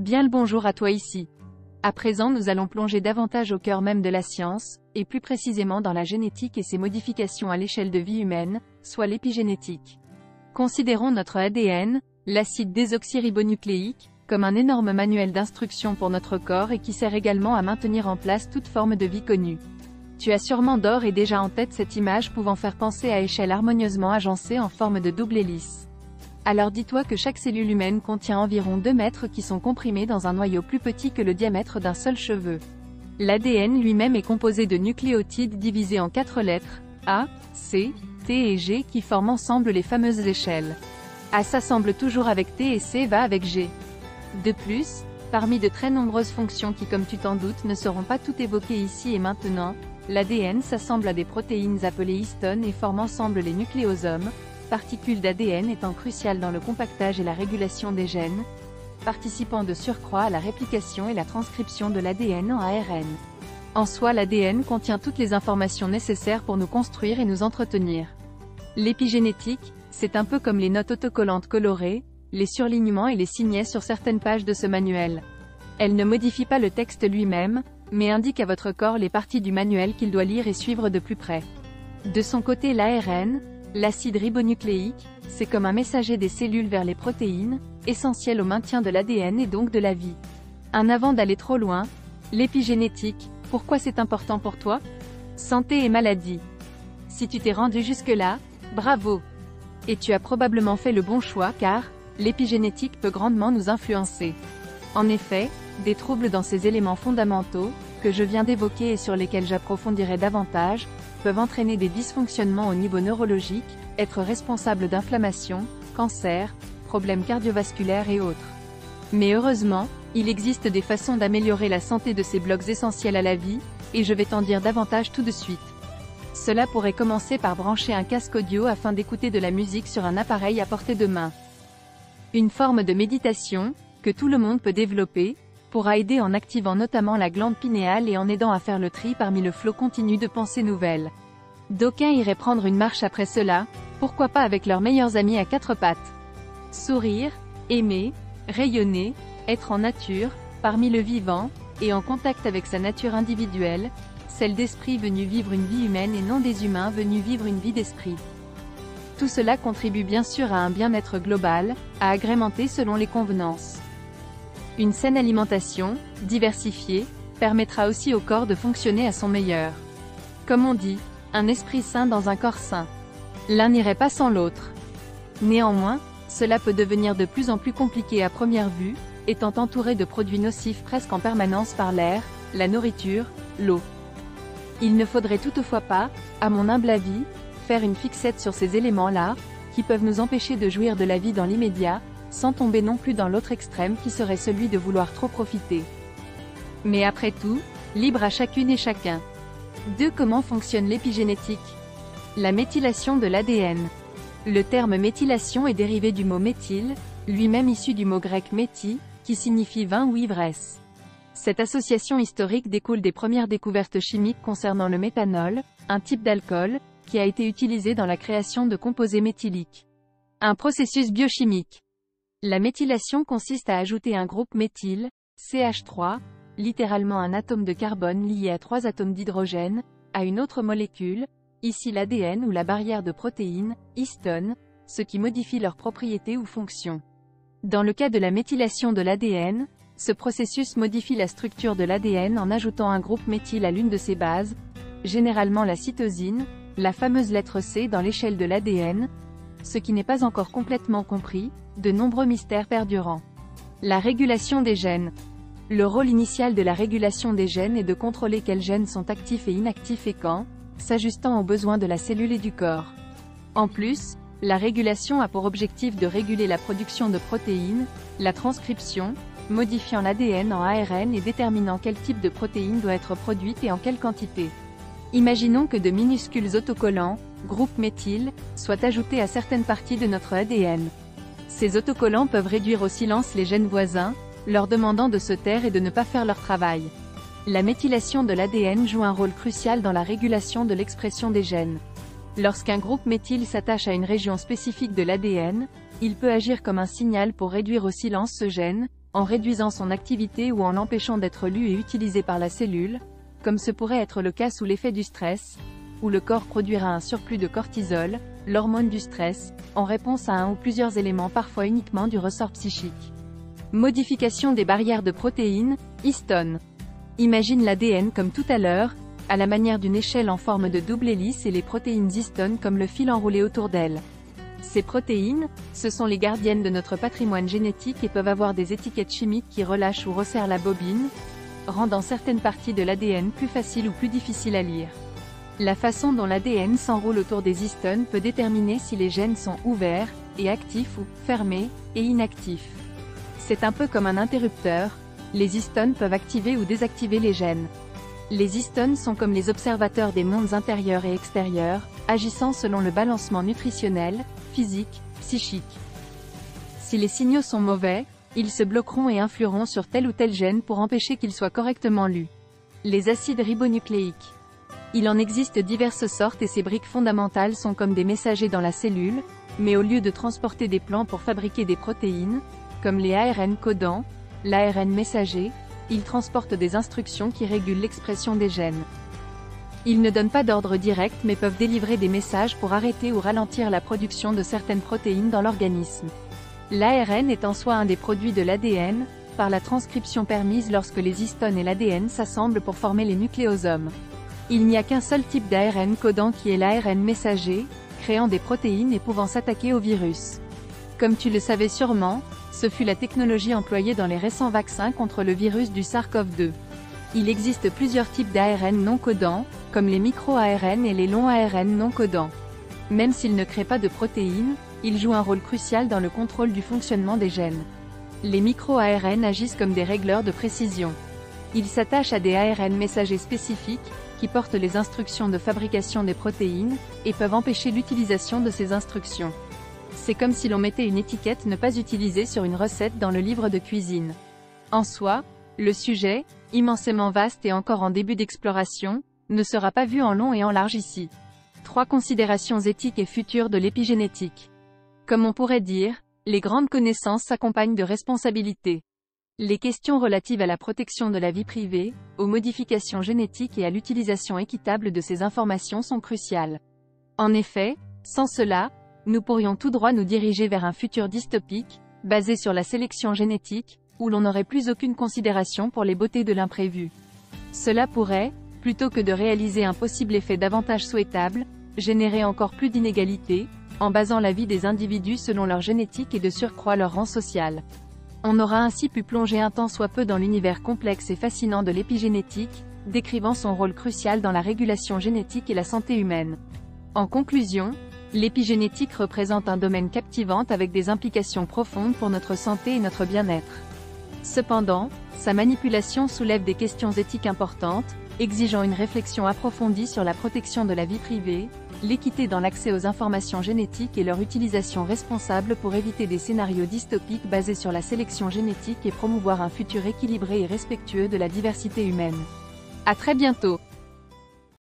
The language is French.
Bien le bonjour à toi ici. À présent nous allons plonger davantage au cœur même de la science, et plus précisément dans la génétique et ses modifications à l'échelle de vie humaine, soit l'épigénétique. Considérons notre ADN, l'acide désoxyribonucléique, comme un énorme manuel d'instructions pour notre corps et qui sert également à maintenir en place toute forme de vie connue. Tu as sûrement d'ores et déjà en tête cette image pouvant faire penser à échelle harmonieusement agencée en forme de double hélice. Alors dis-toi que chaque cellule humaine contient environ 2 mètres qui sont comprimés dans un noyau plus petit que le diamètre d'un seul cheveu. L'ADN lui-même est composé de nucléotides divisés en 4 lettres, A, C, T et G qui forment ensemble les fameuses échelles. A s'assemble toujours avec T et C va avec G. De plus, parmi de très nombreuses fonctions qui comme tu t'en doutes ne seront pas toutes évoquées ici et maintenant, l'ADN s'assemble à des protéines appelées histones et forme ensemble les nucléosomes, particules d'ADN étant cruciales dans le compactage et la régulation des gènes, participant de surcroît à la réplication et la transcription de l'ADN en ARN. En soi l'ADN contient toutes les informations nécessaires pour nous construire et nous entretenir. L'épigénétique, c'est un peu comme les notes autocollantes colorées, les surlignements et les signets sur certaines pages de ce manuel. Elle ne modifie pas le texte lui-même, mais indique à votre corps les parties du manuel qu'il doit lire et suivre de plus près. De son côté l'ARN, l'acide ribonucléique, c'est comme un messager des cellules vers les protéines, essentiel au maintien de l'ADN et donc de la vie. Avant d'aller trop loin, l'épigénétique, pourquoi c'est important pour toi? Santé et maladie. Si tu t'es rendu jusque-là, bravo! Et tu as probablement fait le bon choix car, l'épigénétique peut grandement nous influencer. En effet, des troubles dans ces éléments fondamentaux, que je viens d'évoquer et sur lesquels j'approfondirai davantage, peuvent entraîner des dysfonctionnements au niveau neurologique, être responsables d'inflammation, cancer, problèmes cardiovasculaires et autres. Mais heureusement, il existe des façons d'améliorer la santé de ces blocs essentiels à la vie, et je vais t'en dire davantage tout de suite. Cela pourrait commencer par brancher un casque audio afin d'écouter de la musique sur un appareil à portée de main. Une forme de méditation, que tout le monde peut développer, pourra aider en activant notamment la glande pinéale et en aidant à faire le tri parmi le flot continu de pensées nouvelles. D'aucuns iraient prendre une marche après cela, pourquoi pas avec leurs meilleurs amis à 4 pattes. Sourire, aimer, rayonner, être en nature, parmi le vivant, et en contact avec sa nature individuelle, celle d'esprit venu vivre une vie humaine et non des humains venus vivre une vie d'esprit. Tout cela contribue bien sûr à un bien-être global, à agrémenter selon les convenances. Une saine alimentation, diversifiée, permettra aussi au corps de fonctionner à son meilleur. Comme on dit, un esprit sain dans un corps sain. L'un n'irait pas sans l'autre. Néanmoins, cela peut devenir de plus en plus compliqué à première vue, étant entouré de produits nocifs presque en permanence par l'air, la nourriture, l'eau. Il ne faudrait toutefois pas, à mon humble avis, faire une fixette sur ces éléments-là, qui peuvent nous empêcher de jouir de la vie dans l'immédiat, sans tomber non plus dans l'autre extrême qui serait celui de vouloir trop profiter. Mais après tout, libre à chacune et chacun. 2. Comment fonctionne l'épigénétique? La méthylation de l'ADN. Le terme méthylation est dérivé du mot méthyle, lui-même issu du mot grec méthi, qui signifie vin ou ivresse. Cette association historique découle des premières découvertes chimiques concernant le méthanol, un type d'alcool, qui a été utilisé dans la création de composés méthyliques. Un processus biochimique. La méthylation consiste à ajouter un groupe méthyle, CH3, littéralement un atome de carbone lié à 3 atomes d'hydrogène, à une autre molécule, ici l'ADN ou la barrière de protéines, histone, ce qui modifie leurs propriétés ou fonctions. Dans le cas de la méthylation de l'ADN, ce processus modifie la structure de l'ADN en ajoutant un groupe méthyle à l'une de ses bases, généralement la cytosine, la fameuse lettre C dans l'échelle de l'ADN, ce qui n'est pas encore complètement compris, de nombreux mystères perdurant. La régulation des gènes. Le rôle initial de la régulation des gènes est de contrôler quels gènes sont actifs et inactifs et quand, s'ajustant aux besoins de la cellule et du corps. En plus, la régulation a pour objectif de réguler la production de protéines, la transcription, modifiant l'ADN en ARN et déterminant quel type de protéine doit être produite et en quelle quantité. Imaginons que de minuscules autocollants, groupes méthyle, soient ajoutés à certaines parties de notre ADN. Ces autocollants peuvent réduire au silence les gènes voisins, leur demandant de se taire et de ne pas faire leur travail. La méthylation de l'ADN joue un rôle crucial dans la régulation de l'expression des gènes. Lorsqu'un groupe méthyle s'attache à une région spécifique de l'ADN, il peut agir comme un signal pour réduire au silence ce gène, en réduisant son activité ou en l'empêchant d'être lu et utilisé par la cellule, comme ce pourrait être le cas sous l'effet du stress, où le corps produira un surplus de cortisol, l'hormone du stress, en réponse à un ou plusieurs éléments parfois uniquement du ressort psychique. Modification des barrières de protéines, histones. Imagine l'ADN comme tout à l'heure, à la manière d'une échelle en forme de double hélice et les protéines histones comme le fil enroulé autour d'elle. Ces protéines, ce sont les gardiennes de notre patrimoine génétique et peuvent avoir des étiquettes chimiques qui relâchent ou resserrent la bobine, rendant certaines parties de l'ADN plus faciles ou plus difficiles à lire. La façon dont l'ADN s'enroule autour des histones peut déterminer si les gènes sont ouverts et actifs ou fermés et inactifs. C'est un peu comme un interrupteur, les histones peuvent activer ou désactiver les gènes. Les histones sont comme les observateurs des mondes intérieurs et extérieurs, agissant selon le balancement nutritionnel, physique, psychique. Si les signaux sont mauvais, ils se bloqueront et influeront sur tel ou tel gène pour empêcher qu'il soit correctement lu. Les acides ribonucléiques. Il en existe diverses sortes et ces briques fondamentales sont comme des messagers dans la cellule, mais au lieu de transporter des plans pour fabriquer des protéines, comme les ARN codants, l'ARN messager, ils transportent des instructions qui régulent l'expression des gènes. Ils ne donnent pas d'ordre direct mais peuvent délivrer des messages pour arrêter ou ralentir la production de certaines protéines dans l'organisme. L'ARN est en soi un des produits de l'ADN, par la transcription permise lorsque les histones et l'ADN s'assemblent pour former les nucléosomes. Il n'y a qu'un seul type d'ARN codant qui est l'ARN messager, créant des protéines et pouvant s'attaquer au virus. Comme tu le savais sûrement, ce fut la technologie employée dans les récents vaccins contre le virus du SARS-CoV-2. Il existe plusieurs types d'ARN non codants, comme les micro-ARN et les longs ARN non codants. Même s'ils ne créent pas de protéines, ils jouent un rôle crucial dans le contrôle du fonctionnement des gènes. Les micro-ARN agissent comme des régleurs de précision. Ils s'attachent à des ARN messagers spécifiques, qui portent les instructions de fabrication des protéines, et peuvent empêcher l'utilisation de ces instructions. C'est comme si l'on mettait une étiquette ne pas utiliser sur une recette dans le livre de cuisine. En soi, le sujet, immensément vaste et encore en début d'exploration, ne sera pas vu en long et en large ici. 3 considérations éthiques et futures de l'épigénétique. Comme on pourrait dire, les grandes connaissances s'accompagnent de responsabilités. Les questions relatives à la protection de la vie privée, aux modifications génétiques et à l'utilisation équitable de ces informations sont cruciales. En effet, sans cela, nous pourrions tout droit nous diriger vers un futur dystopique, basé sur la sélection génétique, où l'on n'aurait plus aucune considération pour les beautés de l'imprévu. Cela pourrait, plutôt que de réaliser un possible effet davantage souhaitable, générer encore plus d'inégalités, en basant la vie des individus selon leur génétique et de surcroît leur rang social. On aura ainsi pu plonger un tant soit peu dans l'univers complexe et fascinant de l'épigénétique, décrivant son rôle crucial dans la régulation génétique et la santé humaine. En conclusion, l'épigénétique représente un domaine captivant avec des implications profondes pour notre santé et notre bien-être. Cependant, sa manipulation soulève des questions éthiques importantes, exigeant une réflexion approfondie sur la protection de la vie privée, l'équité dans l'accès aux informations génétiques et leur utilisation responsable pour éviter des scénarios dystopiques basés sur la sélection génétique et promouvoir un futur équilibré et respectueux de la diversité humaine. À très bientôt!